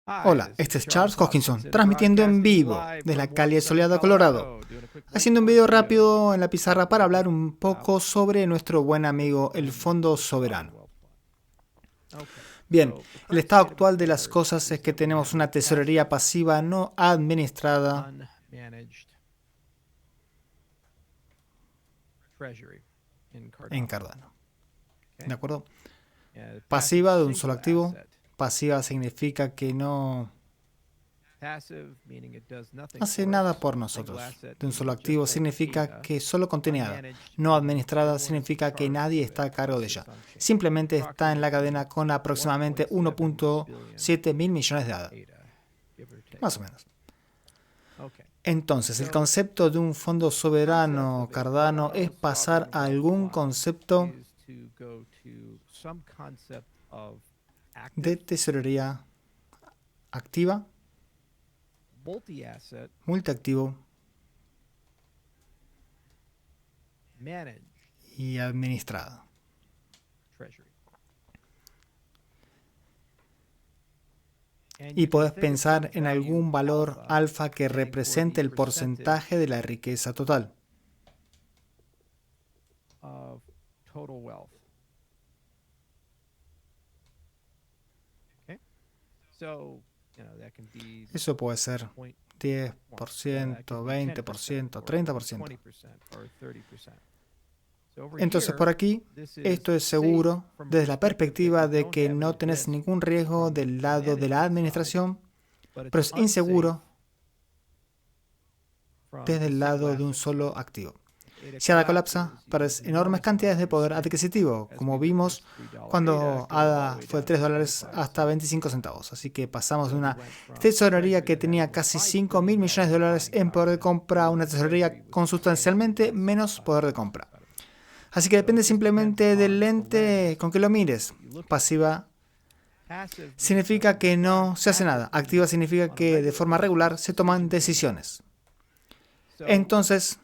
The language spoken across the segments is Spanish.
Hola, este es Charles Hoskinson, transmitiendo en vivo desde la calle soleada Colorado, haciendo un video rápido en la pizarra para hablar un poco sobre nuestro buen amigo el Fondo Soberano. Bien, el estado actual de las cosas es que tenemos una tesorería pasiva no administrada en Cardano. ¿De acuerdo? Pasiva de un solo activo. Pasiva significa que no hace nada por nosotros. De un solo activo significa que solo contiene ADA. No administrada significa que nadie está a cargo de ella. Simplemente está en la cadena con aproximadamente 1.7 mil millones de ADA. Más o menos. Entonces, el concepto de un fondo soberano Cardano es pasar a algún concepto de tesorería activa, multiactivo y administrado. Y podés pensar en algún valor alfa que represente el porcentaje de la riqueza total. Eso puede ser 10%, 20%, 30%. Entonces por aquí, esto es seguro desde la perspectiva de que no tenés ningún riesgo del lado de la administración, pero es inseguro desde el lado de un solo activo. Si ADA colapsa, pierdes enormes cantidades de poder adquisitivo, como vimos cuando ADA fue de $3 hasta 25 centavos. Así que pasamos de una tesorería que tenía casi 5 mil millones de dólares en poder de compra a una tesorería con sustancialmente menos poder de compra. Así que depende simplemente del lente con que lo mires. Pasiva significa que no se hace nada. Activa significa que de forma regular se toman decisiones. Entonces,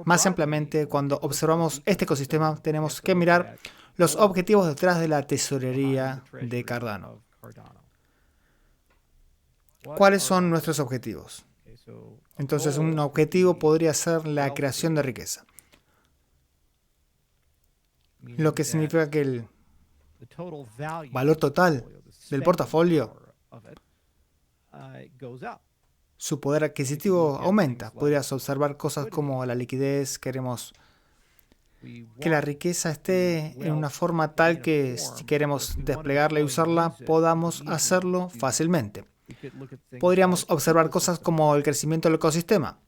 más ampliamente, cuando observamos este ecosistema, tenemos que mirar los objetivos detrás de la tesorería de Cardano. ¿Cuáles son nuestros objetivos? Entonces, un objetivo podría ser la creación de riqueza. Lo que significa que el valor total del portafolio, su poder adquisitivo aumenta. Podrías observar cosas como la liquidez. Queremos que la riqueza esté en una forma tal que si queremos desplegarla y usarla, podamos hacerlo fácilmente. Podríamos observar cosas como el crecimiento del ecosistema.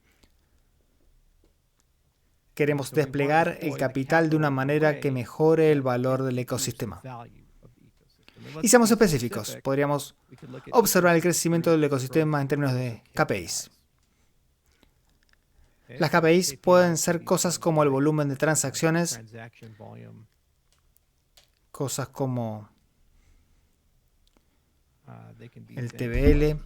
Queremos desplegar el capital de una manera que mejore el valor del ecosistema. Y seamos específicos, podríamos observar el crecimiento del ecosistema en términos de KPIs. Las KPIs pueden ser cosas como el volumen de transacciones, cosas como el TVL,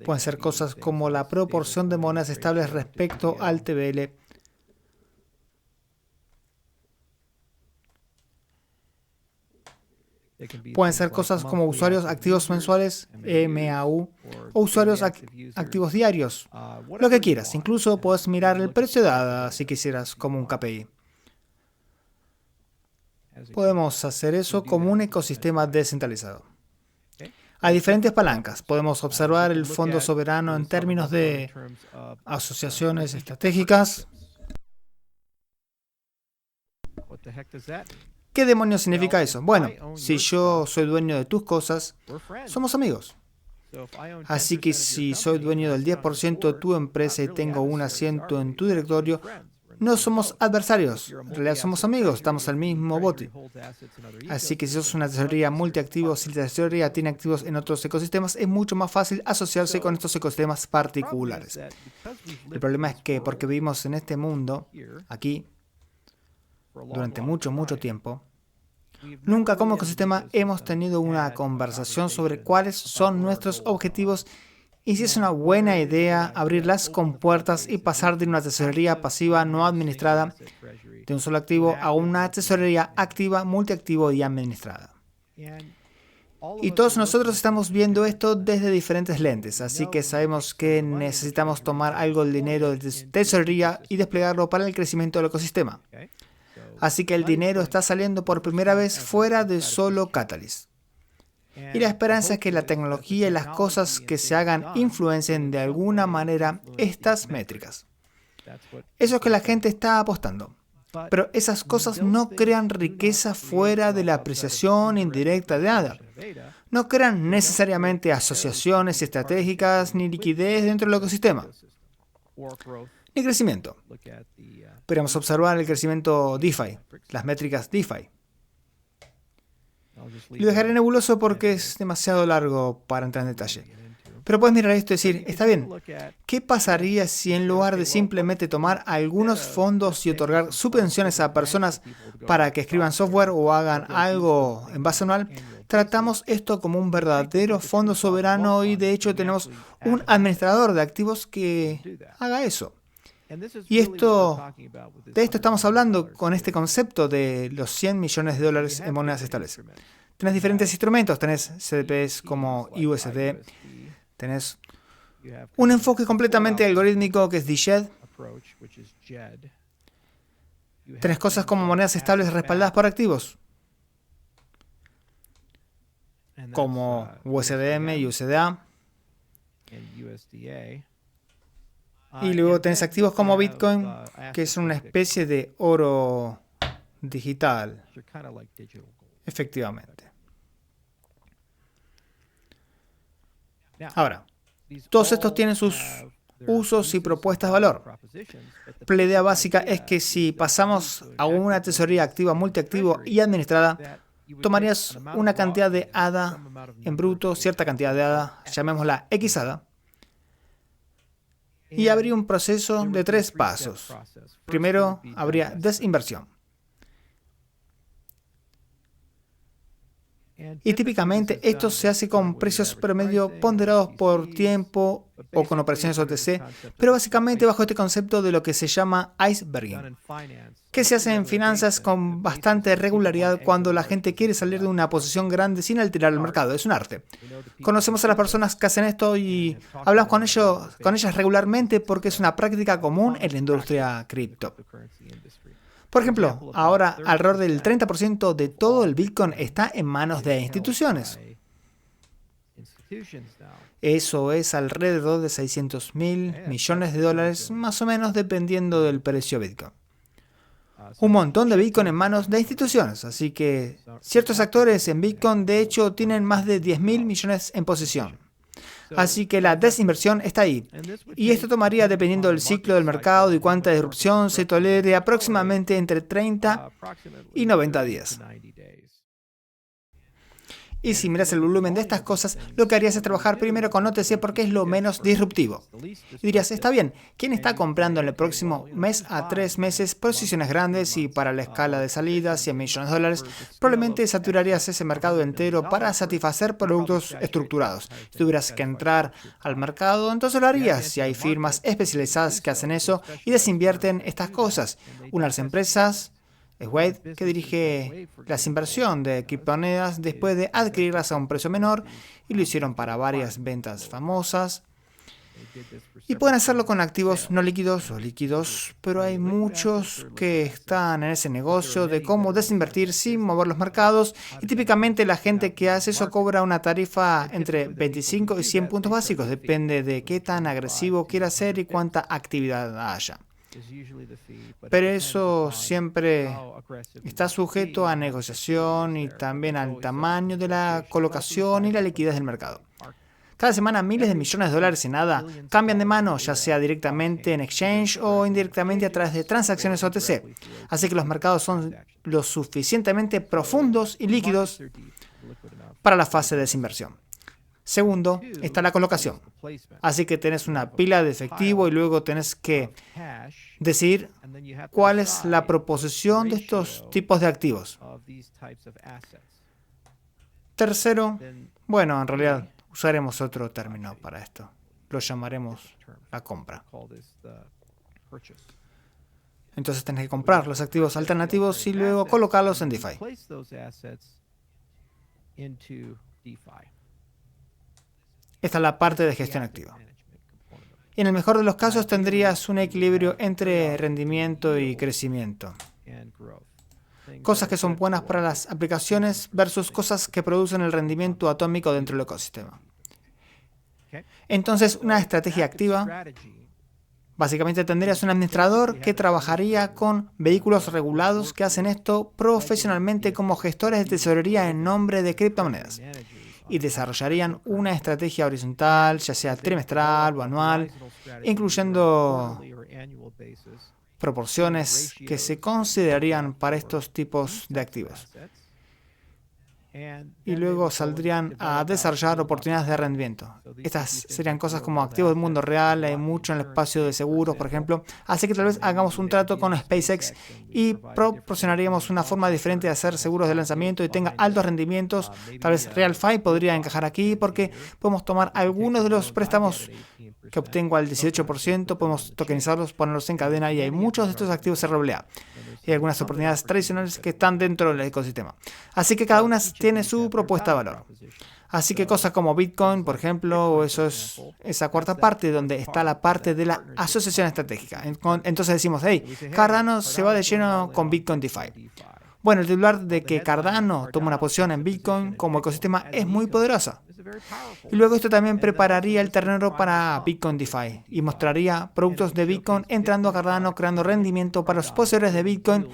pueden ser cosas como la proporción de monedas estables respecto al TVL, pueden ser cosas como usuarios activos mensuales, MAU, o usuarios activos diarios, lo que quieras. Incluso puedes mirar el precio de ADA si quisieras como un KPI. Podemos hacer eso como un ecosistema descentralizado. Hay diferentes palancas. Podemos observar el fondo soberano en términos de asociaciones estratégicas. ¿Qué demonios significa eso? Bueno, si yo soy dueño de tus cosas, somos amigos. Así que si soy dueño del 10% de tu empresa y tengo un asiento en tu directorio, no somos adversarios, en realidad somos amigos, estamos al mismo bote. Así que si sos una tesorería multiactivo, si la tesorería tiene activos en otros ecosistemas, es mucho más fácil asociarse con estos ecosistemas particulares. El problema es que porque vivimos en este mundo, aquí, durante mucho tiempo, nunca como ecosistema hemos tenido una conversación sobre cuáles son nuestros objetivos y si es una buena idea abrir las compuertas y pasar de una tesorería pasiva no administrada de un solo activo a una tesorería activa, multiactivo y administrada. Y todos nosotros estamos viendo esto desde diferentes lentes, así que sabemos que necesitamos tomar algo del dinero de tesorería y desplegarlo para el crecimiento del ecosistema. Así que el dinero está saliendo por primera vez fuera de solo Catalyst. Y la esperanza es que la tecnología y las cosas que se hagan influencien de alguna manera estas métricas. Eso es que la gente está apostando. Pero esas cosas no crean riqueza fuera de la apreciación indirecta de ADA. No crean necesariamente asociaciones estratégicas ni liquidez dentro del ecosistema, ni crecimiento. Podríamos observar el crecimiento DeFi, las métricas DeFi. Lo dejaré nebuloso porque es demasiado largo para entrar en detalle. Pero puedes mirar esto y decir, está bien, ¿qué pasaría si en lugar de simplemente tomar algunos fondos y otorgar subvenciones a personas para que escriban software o hagan algo en base anual, tratamos esto como un verdadero fondo soberano y de hecho tenemos un administrador de activos que haga eso? Y de esto estamos hablando con este concepto de los 100 millones de dólares en monedas estables. Tenés diferentes instrumentos, tenés CDPs como USD, tenés un enfoque completamente algorítmico que es DJED. Tenés cosas como monedas estables respaldadas por activos, como USDM y USDA. Y luego tenés activos como Bitcoin, que es una especie de oro digital. Efectivamente. Ahora, todos estos tienen sus usos y propuestas de valor. Pero la idea básica es que si pasamos a una tesorería activa multiactivo y administrada, tomarías una cantidad de ADA en bruto, cierta cantidad de ADA, llamémosla X ADA, y habría un proceso de 3 pasos. Primero, habría desinversión. Y típicamente esto se hace con precios promedio ponderados por tiempo o con operaciones OTC, pero básicamente bajo este concepto de lo que se llama iceberging, que se hace en finanzas con bastante regularidad cuando la gente quiere salir de una posición grande sin alterar el mercado. Es un arte. Conocemos a las personas que hacen esto y hablamos con ellas regularmente porque es una práctica común en la industria cripto. Por ejemplo, ahora alrededor del 30% de todo el Bitcoin está en manos de instituciones. Eso es alrededor de 600.000 millones de dólares, más o menos dependiendo del precio Bitcoin. Un montón de Bitcoin en manos de instituciones, así que ciertos actores en Bitcoin de hecho tienen más de 10.000 millones en posición. Así que la desinversión está ahí. Y esto tomaría, dependiendo del ciclo del mercado y cuánta disrupción se tolere, aproximadamente entre 30 y 90 días. Y si miras el volumen de estas cosas, lo que harías es trabajar primero con OTC porque es lo menos disruptivo. Y dirías, está bien, ¿quién está comprando en el próximo mes a 3 meses posiciones grandes y para la escala de salida, 100 millones de dólares? Probablemente saturarías ese mercado entero para satisfacer productos estructurados. Si tuvieras que entrar al mercado, entonces lo harías. Si hay firmas especializadas que hacen eso y desinvierten estas cosas. Unas empresas... Es Wade que dirige la inversión de criptomonedas después de adquirirlas a un precio menor y lo hicieron para varias ventas famosas. Y pueden hacerlo con activos no líquidos o líquidos, pero hay muchos que están en ese negocio de cómo desinvertir sin mover los mercados y típicamente la gente que hace eso cobra una tarifa entre 25 y 100 puntos básicos, depende de qué tan agresivo quiera ser y cuánta actividad haya. Pero eso siempre está sujeto a negociación y también al tamaño de la colocación y la liquidez del mercado. Cada semana miles de millones de dólares en ADA cambian de mano, ya sea directamente en exchange o indirectamente a través de transacciones OTC. Así que los mercados son lo suficientemente profundos y líquidos para la fase de desinversión. Segundo, está la colocación. Así que tenés una pila de efectivo y luego tenés que decidir cuál es la proposición de estos tipos de activos. Tercero, bueno, en realidad usaremos otro término para esto. Lo llamaremos la compra. Entonces tenés que comprar los activos alternativos y luego colocarlos en DeFi. Esta es la parte de gestión activa. Y en el mejor de los casos tendrías un equilibrio entre rendimiento y crecimiento. Cosas que son buenas para las aplicaciones versus cosas que producen el rendimiento atómico dentro del ecosistema. Entonces, una estrategia activa, básicamente tendrías un administrador que trabajaría con vehículos regulados que hacen esto profesionalmente como gestores de tesorería en nombre de criptomonedas y desarrollarían una estrategia horizontal, ya sea trimestral o anual, incluyendo proporciones que se considerarían para estos tipos de activos. Y luego saldrían a desarrollar oportunidades de rendimiento. Estas serían cosas como activos del mundo real, hay mucho en el espacio de seguros, por ejemplo. Así que tal vez hagamos un trato con SpaceX y proporcionaríamos una forma diferente de hacer seguros de lanzamiento y tenga altos rendimientos. Tal vez RealFi podría encajar aquí porque podemos tomar algunos de los préstamos que obtengo al 18%, podemos tokenizarlos, ponerlos en cadena y hay muchos de estos activos RWA. Y algunas oportunidades tradicionales que están dentro del ecosistema. Así que cada una tiene su propuesta de valor. Así que cosas como Bitcoin, por ejemplo, o eso es esa cuarta parte donde está la parte de la asociación estratégica. Entonces decimos, hey, Cardano se va de lleno con Bitcoin DeFi. Bueno, el titular de que Cardano toma una posición en Bitcoin como ecosistema es muy poderosa. Y luego esto también prepararía el terreno para Bitcoin DeFi y mostraría productos de Bitcoin entrando a Cardano, creando rendimiento para los poseedores de Bitcoin,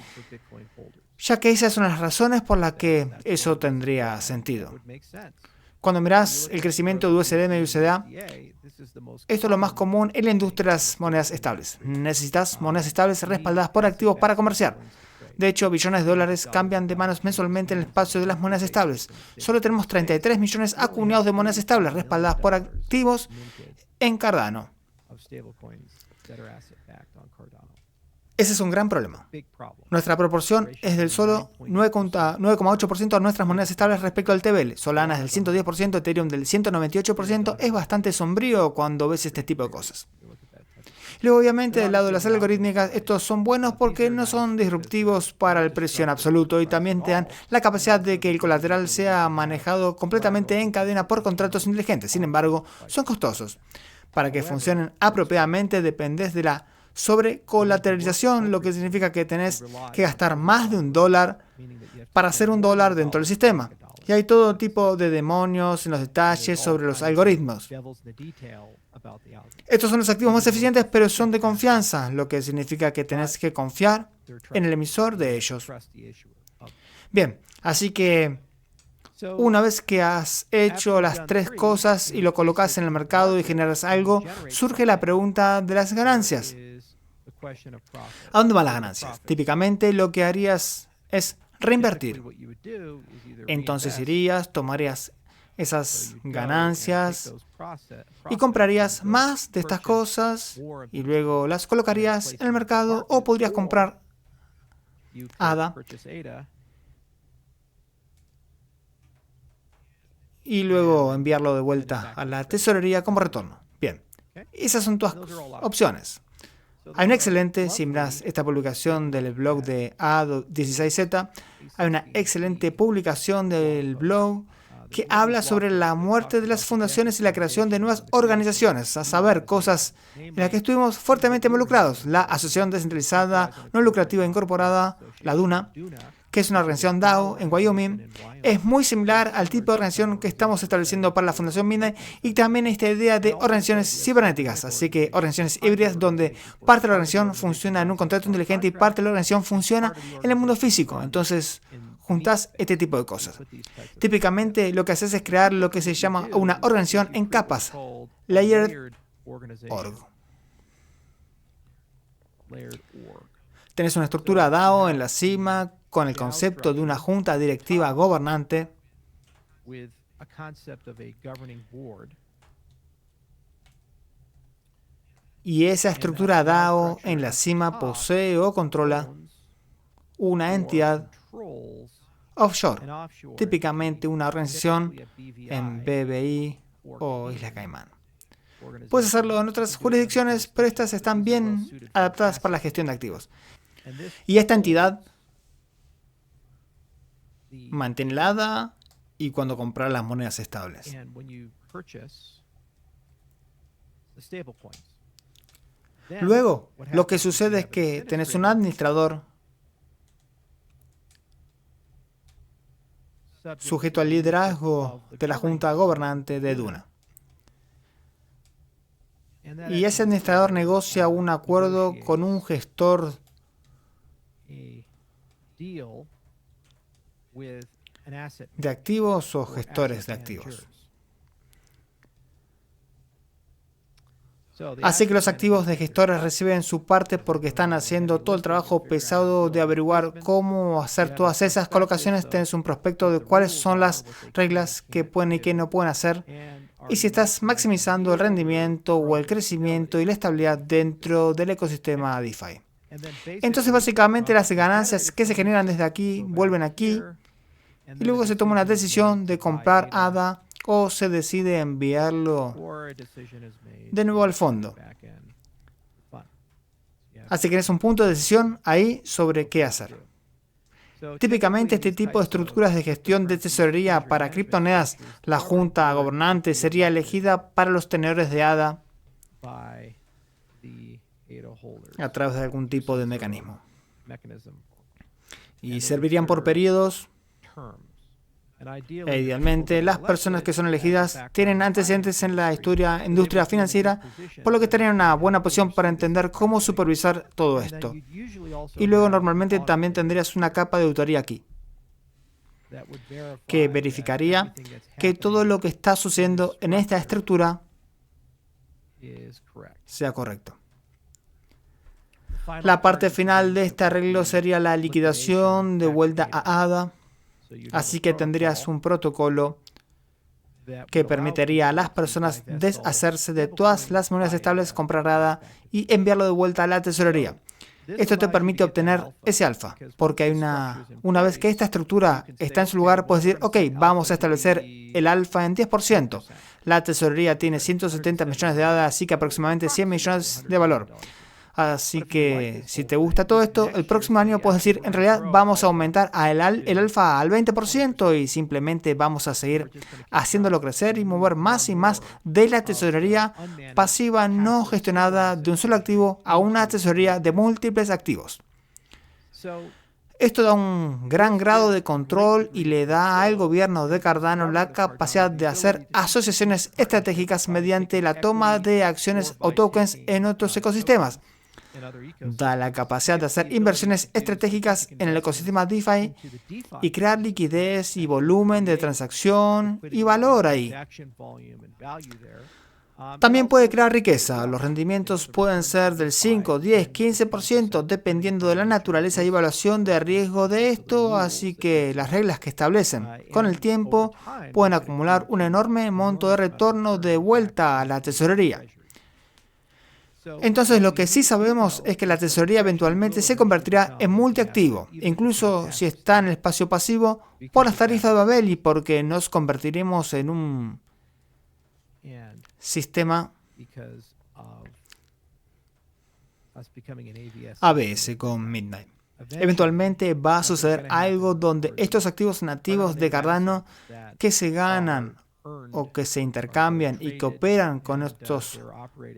ya que esa es una de las razones por las que eso tendría sentido. Cuando miras el crecimiento de USDM y USDA, esto es lo más común en la industria de las monedas estables. Necesitas monedas estables respaldadas por activos para comerciar. De hecho, billones de dólares cambian de manos mensualmente en el espacio de las monedas estables. Solo tenemos 33 millones acuñados de monedas estables respaldadas por activos en Cardano. Ese es un gran problema. Nuestra proporción es del solo 9,8% de nuestras monedas estables respecto al TVL. Solana es del 110%, Ethereum del 198%. Es bastante sombrío cuando ves este tipo de cosas. Luego, obviamente, del lado de las algorítmicas, estos son buenos porque no son disruptivos para el precio en absoluto y también te dan la capacidad de que el colateral sea manejado completamente en cadena por contratos inteligentes. Sin embargo, son costosos. Para que funcionen apropiadamente dependes de la sobrecolateralización, lo que significa que tenés que gastar más de $1 para hacer $1 dentro del sistema. Y hay todo tipo de demonios en los detalles sobre los algoritmos. Estos son los activos más eficientes, pero son de confianza, lo que significa que tenés que confiar en el emisor de ellos. Bien, así que una vez que has hecho las tres cosas y lo colocas en el mercado y generas algo, surge la pregunta de las ganancias. ¿A dónde van las ganancias? Típicamente lo que harías es reinvertir. Entonces tomarías esas ganancias y comprarías más de estas cosas y luego las colocarías en el mercado o podrías comprar ADA y luego enviarlo de vuelta a la tesorería como retorno. Bien, esas son tus opciones. Hay una excelente, si miras esta publicación del blog de A16Z, hay una excelente publicación del blog que habla sobre la muerte de las fundaciones y la creación de nuevas organizaciones, a saber, cosas en las que estuvimos fuertemente involucrados. La Asociación Descentralizada No Lucrativa Incorporada, la DUNA, que es una organización DAO en Wyoming, es muy similar al tipo de organización que estamos estableciendo para la Fundación Midnight y también esta idea de organizaciones cibernéticas, así que organizaciones híbridas donde parte de la organización funciona en un contrato inteligente y parte de la organización funciona en el mundo físico. Entonces, juntas este tipo de cosas. Típicamente lo que haces es crear lo que se llama una organización en capas, Layered Org. Tenés una estructura DAO en la cima con el concepto de una junta directiva gobernante y esa estructura DAO en la cima posee o controla una entidad offshore, típicamente una organización en BVI o Isla Caimán. Puedes hacerlo en otras jurisdicciones, pero estas están bien adaptadas para la gestión de activos. Y esta entidad mantiene la ADA y cuando comprar las monedas estables. Luego, lo que sucede es que tenés un administrador sujeto al liderazgo de la junta gobernante de Duna. Y ese administrador negocia un acuerdo con un gestor de activos o gestores de activos. Así que los activos de gestores reciben su parte porque están haciendo todo el trabajo pesado de averiguar cómo hacer todas esas colocaciones. Tienes un prospecto de cuáles son las reglas que pueden y que no pueden hacer. Y si estás maximizando el rendimiento o el crecimiento y la estabilidad dentro del ecosistema DeFi. Entonces básicamente las ganancias que se generan desde aquí vuelven aquí y luego se toma una decisión de comprar ADA o se decide enviarlo de nuevo al fondo. Así que es un punto de decisión ahí sobre qué hacer. Típicamente este tipo de estructuras de gestión de tesorería para criptomonedas, la junta gobernante sería elegida para los tenedores de ADA a través de algún tipo de mecanismo. Y servirían por periodos. E idealmente, las personas que son elegidas tienen antecedentes en la industria financiera, por lo que estarían en una buena posición para entender cómo supervisar todo esto. Y luego normalmente también tendrías una capa de auditoría aquí, que verificaría que todo lo que está sucediendo en esta estructura sea correcto. La parte final de este arreglo sería la liquidación de vuelta a ADA. Así que tendrías un protocolo que permitiría a las personas deshacerse de todas las monedas estables, comprar ADA y enviarlo de vuelta a la tesorería. Esto te permite obtener ese alfa, porque hay una vez que esta estructura está en su lugar, puedes decir, ok, vamos a establecer el alfa en 10%. La tesorería tiene 170 millones de ADA, así que aproximadamente 100 millones de valor. Así que si te gusta todo esto, el próximo año puedes decir, en realidad vamos a aumentar el alfa al 20% y simplemente vamos a seguir haciéndolo crecer y mover más y más de la tesorería pasiva no gestionada de un solo activo a una tesorería de múltiples activos. Esto da un gran grado de control y le da al gobierno de Cardano la capacidad de hacer asociaciones estratégicas mediante la toma de acciones o tokens en otros ecosistemas. Da la capacidad de hacer inversiones estratégicas en el ecosistema DeFi y crear liquidez y volumen de transacción y valor ahí. También puede crear riqueza. Los rendimientos pueden ser del 5, 10, 15% dependiendo de la naturaleza y evaluación de riesgo de esto, así que las reglas que establecen con el tiempo pueden acumular un enorme monto de retorno de vuelta a la tesorería. Entonces lo que sí sabemos es que la tesorería eventualmente se convertirá en multiactivo, incluso si está en el espacio pasivo por las tarifas de Babel y porque nos convertiremos en un sistema ABS con Midnight. Eventualmente va a suceder algo donde estos activos nativos de Cardano que se ganan o que se intercambian y que operan con estos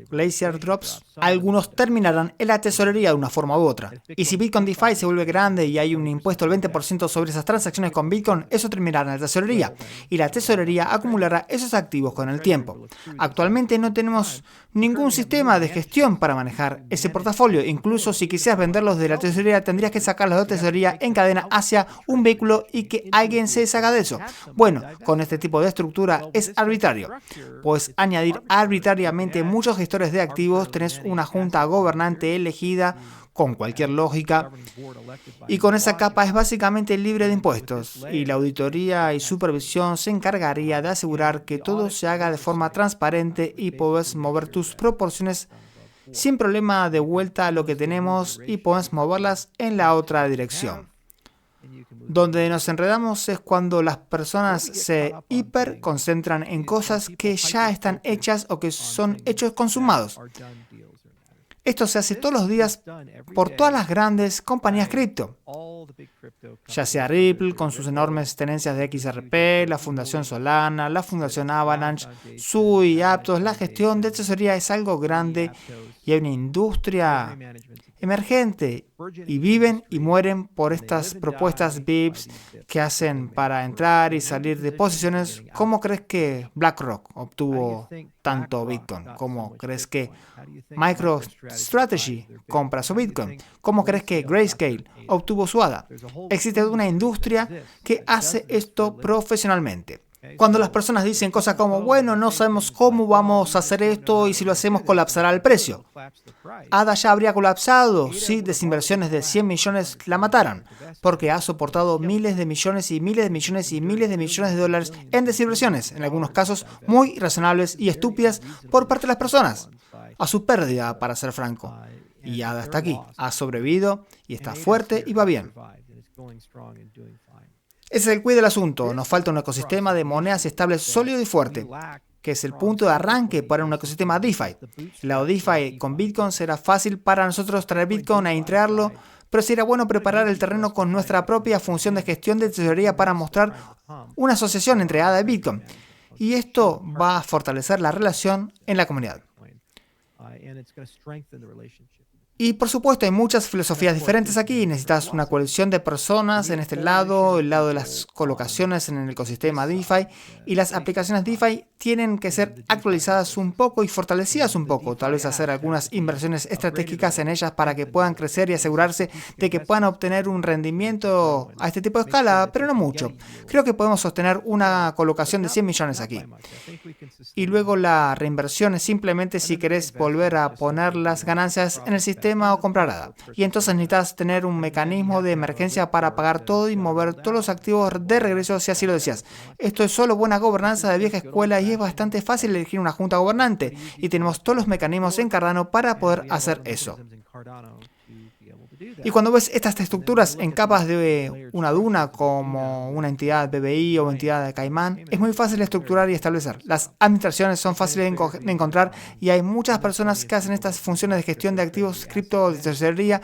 Glacier Drops, algunos terminarán en la tesorería de una forma u otra. Y si Bitcoin DeFi se vuelve grande y hay un impuesto del 20% sobre esas transacciones con Bitcoin, eso terminará en la tesorería. Y la tesorería acumulará esos activos con el tiempo. Actualmente no tenemos ningún sistema de gestión para manejar ese portafolio. Incluso si quisieras venderlos de la tesorería, tendrías que sacarlos de la tesorería en cadena hacia un vehículo y que alguien se deshaga de eso. Bueno, con este tipo de estructura es arbitrario. Puedes añadir arbitrariamente muchos gestores de activos, tenés una junta gobernante elegida con cualquier lógica y con esa capa es básicamente libre de impuestos y la auditoría y supervisión se encargaría de asegurar que todo se haga de forma transparente y puedes mover tus proporciones sin problema de vuelta a lo que tenemos y puedes moverlas en la otra dirección. Donde nos enredamos es cuando las personas se hiperconcentran en cosas que ya están hechas o que son hechos consumados. Esto se hace todos los días por todas las grandes compañías cripto. Ya sea Ripple con sus enormes tenencias de XRP, la Fundación Solana, la Fundación Avalanche, Sui, Aptos, la gestión de tesorería es algo grande y hay una industria emergente y viven y mueren por estas propuestas VIPs que hacen para entrar y salir de posiciones. ¿Cómo crees que BlackRock obtuvo tanto Bitcoin? ¿Cómo crees que MicroStrategy compra su Bitcoin? ¿Cómo crees que Grayscale obtuvo su ADA? Existe una industria que hace esto profesionalmente. Cuando las personas dicen cosas como, bueno, no sabemos cómo vamos a hacer esto y si lo hacemos colapsará el precio. ADA ya habría colapsado si desinversiones de 100 millones la mataran, porque ha soportado miles de millones y miles de millones y miles de millones de dólares en desinversiones, en algunos casos muy irrazonables y estúpidas por parte de las personas, a su pérdida, para ser franco. Y ADA está aquí, ha sobrevivido y está fuerte y va bien. Ese es el quid del asunto. Nos falta un ecosistema de monedas estables sólido y fuerte, que es el punto de arranque para un ecosistema DeFi. El lado DeFi con Bitcoin será fácil para nosotros traer Bitcoin e integrarlo, pero sería bueno preparar el terreno con nuestra propia función de gestión de tesorería para mostrar una asociación entre ADA y Bitcoin. Y esto va a fortalecer la relación en la comunidad. Y por supuesto hay muchas filosofías diferentes aquí. Necesitas una coalición de personas en este lado, el lado de las colocaciones en el ecosistema DeFi, y las aplicaciones DeFi tienen que ser actualizadas un poco y fortalecidas un poco, tal vez hacer algunas inversiones estratégicas en ellas para que puedan crecer y asegurarse de que puedan obtener un rendimiento a este tipo de escala, pero no mucho. Creo que podemos sostener una colocación de 100 millones aquí. Y luego la reinversión es simplemente si querés volver a poner las ganancias en el sistema o comprar ADA. Y entonces necesitas tener un mecanismo de emergencia para pagar todo y mover todos los activos de regreso si así lo deseas. Esto es solo buena gobernanza de vieja escuela y es bastante fácil elegir una junta gobernante. Y tenemos todos los mecanismos en Cardano para poder hacer eso. Y cuando ves estas estructuras en capas de una duna como una entidad BBI o entidad de Caimán, es muy fácil de estructurar y establecer. Las administraciones son fáciles de encontrar y hay muchas personas que hacen estas funciones de gestión de activos cripto de tesorería.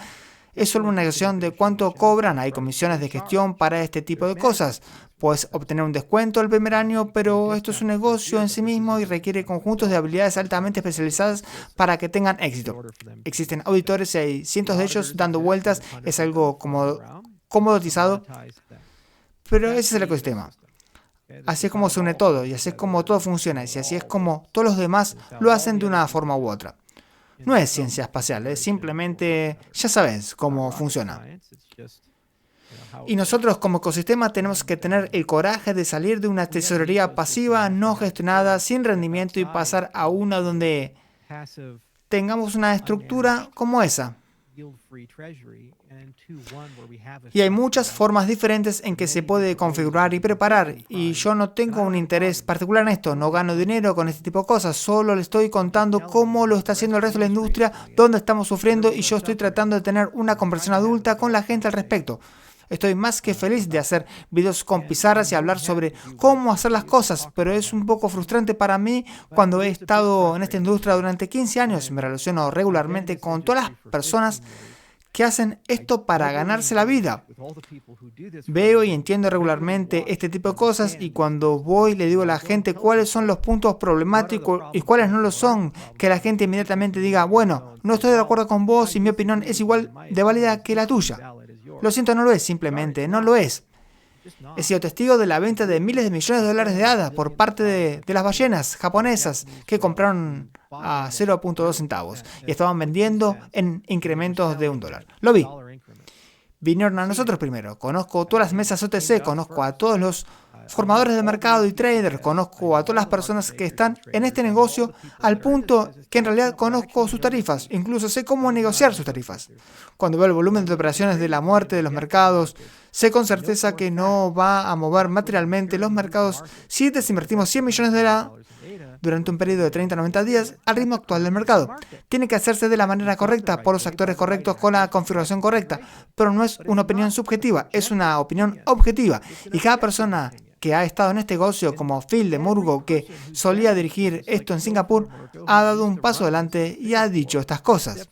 Es solo una negociación de cuánto cobran. Hay comisiones de gestión para este tipo de cosas. Puedes obtener un descuento el primer año, pero esto es un negocio en sí mismo y requiere conjuntos de habilidades altamente especializadas para que tengan éxito. Existen auditores y hay cientos de ellos dando vueltas. Es algo comoditizado, pero ese es el ecosistema. Así es como se une todo y así es como todo funciona y así es como todos los demás lo hacen de una forma u otra. No es ciencia espacial, es simplemente, ya sabes cómo funciona. Y nosotros como ecosistema tenemos que tener el coraje de salir de una tesorería pasiva, no gestionada, sin rendimiento y pasar a una donde tengamos una estructura como esa. Y hay muchas formas diferentes en que se puede configurar y preparar, y yo no tengo un interés particular en esto, no gano dinero con este tipo de cosas, solo le estoy contando cómo lo está haciendo el resto de la industria, dónde estamos sufriendo, y yo estoy tratando de tener una conversación adulta con la gente al respecto. Estoy más que feliz de hacer videos con pizarras y hablar sobre cómo hacer las cosas, pero es un poco frustrante para mí cuando he estado en esta industria durante 15 años. Me relaciono regularmente con todas las personas que hacen esto para ganarse la vida. Veo y entiendo regularmente este tipo de cosas y cuando voy le digo a la gente cuáles son los puntos problemáticos y cuáles no lo son, que la gente inmediatamente diga, bueno, no estoy de acuerdo con vos y mi opinión es igual de válida que la tuya. Lo siento, no lo es, simplemente no lo es. He sido testigo de la venta de miles de millones de dólares de ADA por parte de las ballenas japonesas que compraron a 0.2 centavos y estaban vendiendo en incrementos de $1. Lo vi. Vinieron a nosotros primero. Conozco todas las mesas OTC, conozco a todos los formadores de mercado y traders, conozco a todas las personas que están en este negocio al punto que en realidad conozco sus tarifas, incluso sé cómo negociar sus tarifas. Cuando veo el volumen de operaciones de la muerte de los mercados, sé con certeza que no va a mover materialmente los mercados si desinvertimos 100 millones de ADA durante un periodo de 30 a 90 días al ritmo actual del mercado. Tiene que hacerse de la manera correcta, por los actores correctos, con la configuración correcta, pero no es una opinión subjetiva, es una opinión objetiva. Y cada persona que ha estado en este negocio, como Phil de Murgo, que solía dirigir esto en Singapur, ha dado un paso adelante y ha dicho estas cosas.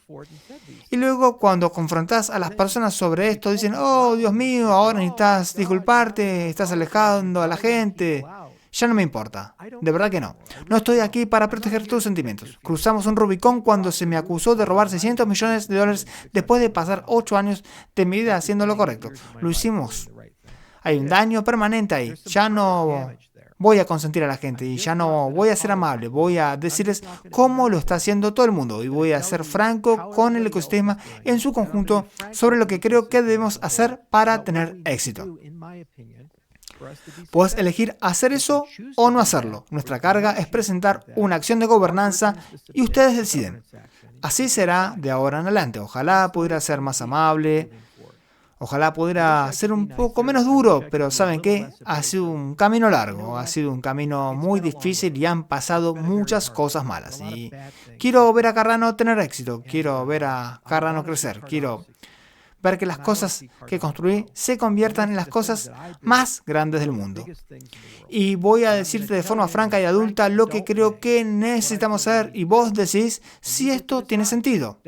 Y luego cuando confrontás a las personas sobre esto, dicen, oh, Dios mío, ahora necesitas disculparte, estás alejando a la gente. Ya no me importa. De verdad que no. No estoy aquí para proteger tus sentimientos. Cruzamos un Rubicón cuando se me acusó de robar $600 millones después de pasar 8 años de mi vida haciendo lo correcto. Lo hicimos. Hay un daño permanente ahí. Ya no voy a consentir a la gente y ya no voy a ser amable. Voy a decirles cómo lo está haciendo todo el mundo y voy a ser franco con el ecosistema en su conjunto sobre lo que creo que debemos hacer para tener éxito. Puedes elegir hacer eso o no hacerlo. Nuestra carga es presentar una acción de gobernanza y ustedes deciden. Así será de ahora en adelante. Ojalá pudiera ser más amable. Ojalá pudiera ser un poco menos duro, pero ¿saben qué? Ha sido un camino largo, ha sido un camino muy difícil y han pasado muchas cosas malas. Y quiero ver a Cardano tener éxito, quiero ver a Cardano crecer, quiero ver que las cosas que construí se conviertan en las cosas más grandes del mundo. Y voy a decirte de forma franca y adulta lo que creo que necesitamos hacer y vos decís si esto tiene sentido.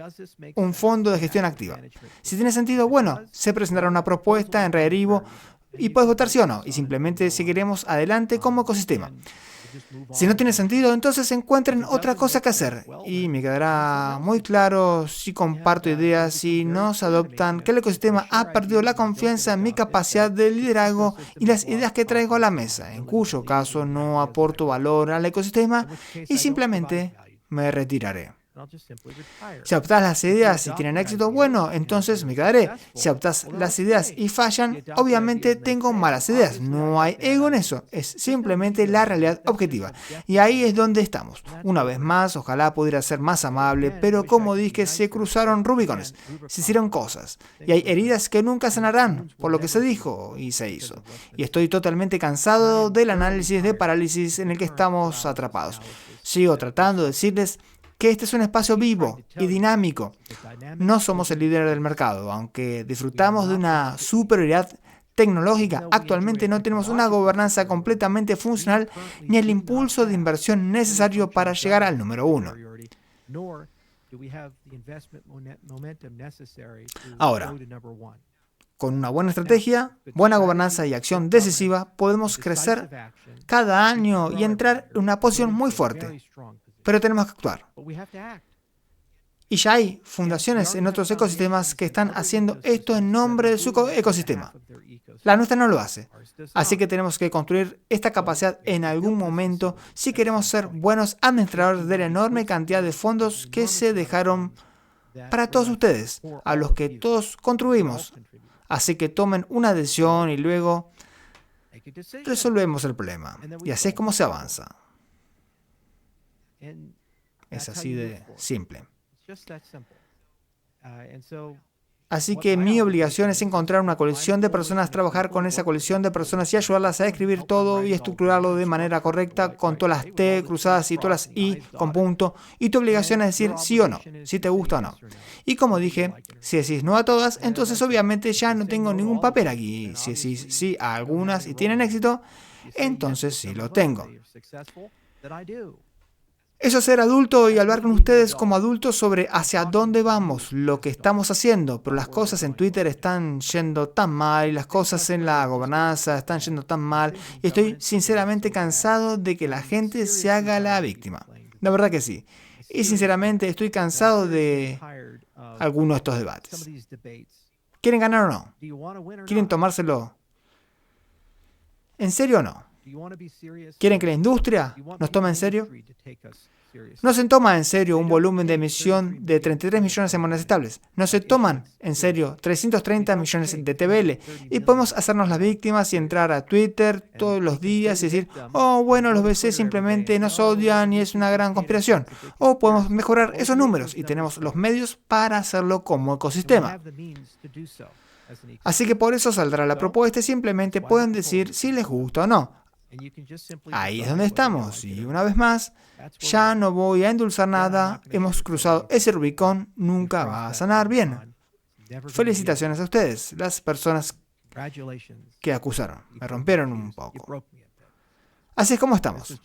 Un fondo de gestión activa. Si tiene sentido, bueno, se presentará una propuesta en Rearivo y puedes votar sí o no y simplemente seguiremos adelante como ecosistema. Si no tiene sentido, entonces encuentren otra cosa que hacer. Y me quedará muy claro si comparto ideas, si no se adoptan, que el ecosistema ha perdido la confianza en mi capacidad de liderazgo y las ideas que traigo a la mesa, en cuyo caso no aporto valor al ecosistema y simplemente me retiraré. Si adoptás las ideas y tienen éxito, bueno, entonces me quedaré. Si adoptás las ideas y fallan, obviamente tengo malas ideas. No hay ego en eso, es simplemente la realidad objetiva. Y ahí es donde estamos. Una vez más, ojalá pudiera ser más amable, pero como dije, se cruzaron Rubicones, se hicieron cosas. Y hay heridas que nunca sanarán, por lo que se dijo y se hizo. Y estoy totalmente cansado del análisis de parálisis en el que estamos atrapados. Sigo tratando de decirles que este es un espacio vivo y dinámico. No somos el líder del mercado, aunque disfrutamos de una superioridad tecnológica. Actualmente no tenemos una gobernanza completamente funcional ni el impulso de inversión necesario para llegar al número 1. Ahora, con una buena estrategia, buena gobernanza y acción decisiva, podemos crecer cada año y entrar en una posición muy fuerte. Pero tenemos que actuar. Y ya hay fundaciones en otros ecosistemas que están haciendo esto en nombre de su ecosistema. La nuestra no lo hace. Así que tenemos que construir esta capacidad en algún momento si queremos ser buenos administradores de la enorme cantidad de fondos que se dejaron para todos ustedes, a los que todos contribuimos. Así que tomen una decisión y luego resolvemos el problema. Y así es como se avanza. Es así de simple. Así que mi obligación es encontrar una coalición de personas, trabajar con esa coalición de personas y ayudarlas a escribir todo y estructurarlo de manera correcta con todas las T cruzadas y todas las I con punto. Y tu obligación es decir sí o no, si te gusta o no. Y como dije, si decís no a todas, entonces obviamente ya no tengo ningún papel aquí. Si decís sí a algunas y tienen éxito, entonces sí lo tengo. Eso es ser adulto y hablar con ustedes como adultos sobre hacia dónde vamos, lo que estamos haciendo, pero las cosas en Twitter están yendo tan mal y las cosas en la gobernanza están yendo tan mal y estoy sinceramente cansado de que la gente se haga la víctima. La verdad que sí. Y sinceramente estoy cansado de algunos de estos debates. ¿Quieren ganar o no? ¿Quieren tomárselo en serio o no? ¿Quieren que la industria nos tome en serio? No se toma en serio un volumen de emisión de 33 millones de monedas estables. No se toman en serio 330 millones de TBL. Y podemos hacernos las víctimas y entrar a Twitter todos los días y decir, oh, bueno, los VC simplemente nos odian y es una gran conspiración. O podemos mejorar esos números y tenemos los medios para hacerlo como ecosistema. Así que por eso saldrá la propuesta y simplemente pueden decir si les gusta o no. Ahí es donde estamos y una vez más, ya no voy a endulzar nada, hemos cruzado ese Rubicón, nunca va a sanar bien. Felicitaciones a ustedes, las personas que acusaron, me rompieron un poco. Así es como estamos.